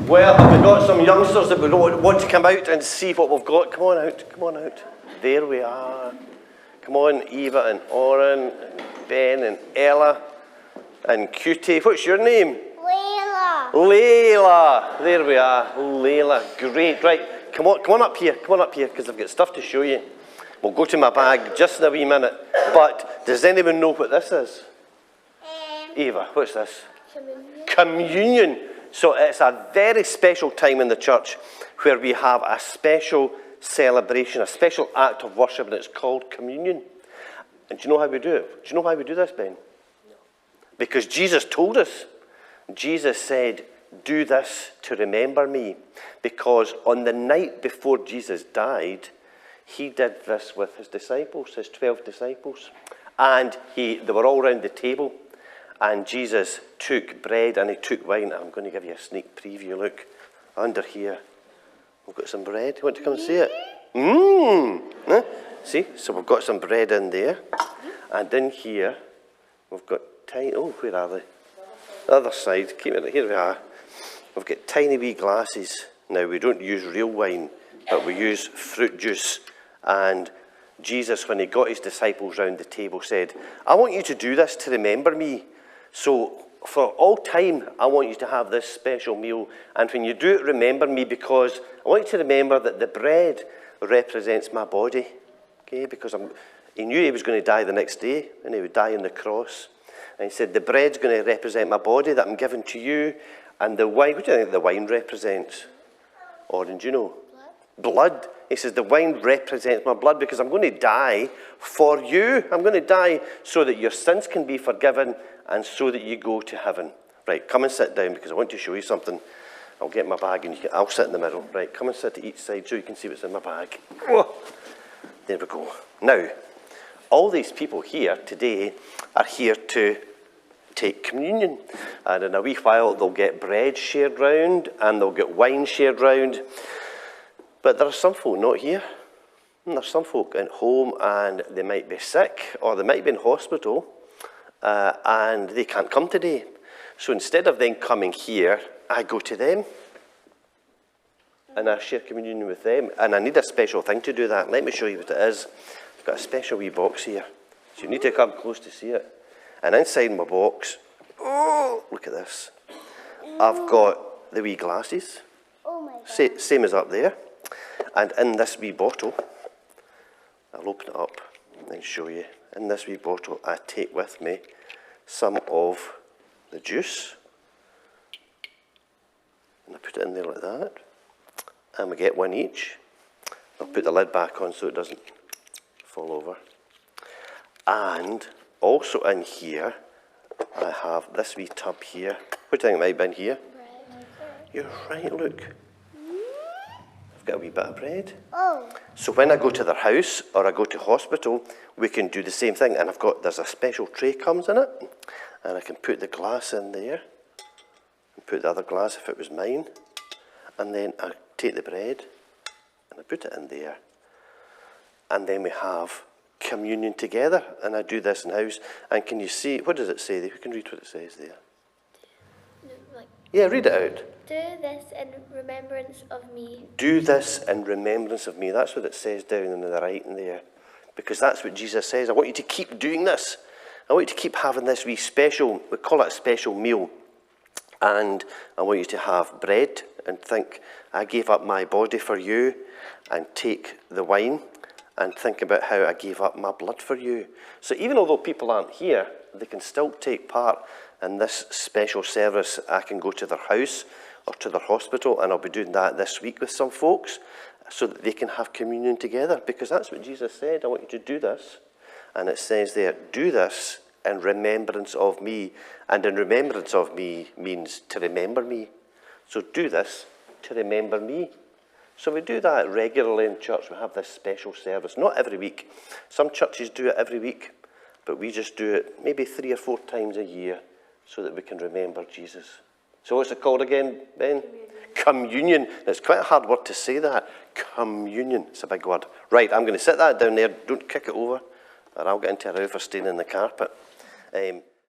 Well, have we got some youngsters that would want to come out and see what we've got? Come on out, come on out. There we are. Come on, Eva and Oren, and Ben and Ella and Cutie. What's your name? Layla. Layla. There we are. Layla. Great. Right. Come on up here. Come on up here because I've got stuff to show you. We'll go to my bag just in a wee minute. But does anyone know what this is? Eva, what's this? Communion. Communion. So it's a very special time in the church where we have a special celebration, a special act of worship, and it's called communion. And do you know how we do it? Do you know why we do this, Ben? No. Because Jesus told us. Jesus said, do this to remember me. Because on the night before Jesus died, he did this with his disciples, his 12 disciples. And they were all around the table. And Jesus took bread and he took wine. I'm going to give you a sneak preview. Look, under here, we've got some bread. You want to come and see it? Huh? See? So we've got some bread in there. And in here, we've got tiny... Oh, where are they? The other side. Keep it. Here we are. We've got tiny wee glasses. Now, we don't use real wine, but we use fruit juice. And Jesus, when he got his disciples round the table, said, I want you to do this to remember me. So for all time, I want you to have this special meal. And when you do it, remember me, because I want you to remember that the bread represents my body. Okay, because he knew he was going to die the next day, and he would die on the cross. And he said, the bread's going to represent my body that I'm giving to you. And the wine, what do you think the wine represents? Orange, you know? Blood. He says, the wine represents my blood because I'm going to die for you. I'm going to die so that your sins can be forgiven and so that you go to heaven. Right, come and sit down because I want to show you something. I'll get my bag and I'll sit in the middle. Right, come and sit to each side so you can see what's in my bag. Oh, there we go. Now, all these people here today are here to take communion. And in a wee while, they'll get bread shared round and they'll get wine shared round. But there are some folk not here. And there's some folk at home and they might be sick or they might be in hospital and they can't come today. So instead of them coming here, I go to them and I share communion with them. And I need a special thing to do that. Let me show you what it is. I've got a special wee box here. So you need to come close to see it. And inside my box, oh, look at this. I've got the wee glasses. Oh my God. Same as up there. And in this wee bottle, I'll open it up and show you. In this wee bottle, I take with me some of the juice. And I put it in there like that. And we get one each. I'll put the lid back on so it doesn't fall over. And also in here, I have this wee tub here. What do you think might be in here? Bread. You're right, look. Got a wee bit of bread. Oh. So when I go to their house or I go to hospital, we can do the same thing. And there's a special tray comes in it. And I can put the glass in there. And put the other glass if it was mine. And then I take the bread and I put it in there. And then we have communion together. And I do this in house. And can you see, what does it say there? Who can read what it says there? Yeah, read it out. Do this in remembrance of me. Do this in remembrance of me. That's what it says down in the right in there. Because that's what Jesus says. I want you to keep doing this. I want you to keep having this wee special, we call it a special meal. And I want you to have bread and think, I gave up my body for you. And take the wine and think about how I gave up my blood for you. So even although people aren't here, they can still take part in this special service. I can go to their house or to their hospital, and I'll be doing that this week with some folks so that they can have communion together, because that's what Jesus said. I want you to do this. And it says there, do this in remembrance of me. And in remembrance of me means to remember me. So do this to remember me. So we do that regularly in church. We have this special service, not every week. Some churches do it every week, but we just do it maybe 3 or 4 times a year so that we can remember Jesus. So what's it called again, Ben? Communion. It's quite a hard word to say that. Communion. It's a big word. Right, I'm going to sit that down there. Don't kick it over, or I'll get into a row for staying in the carpet.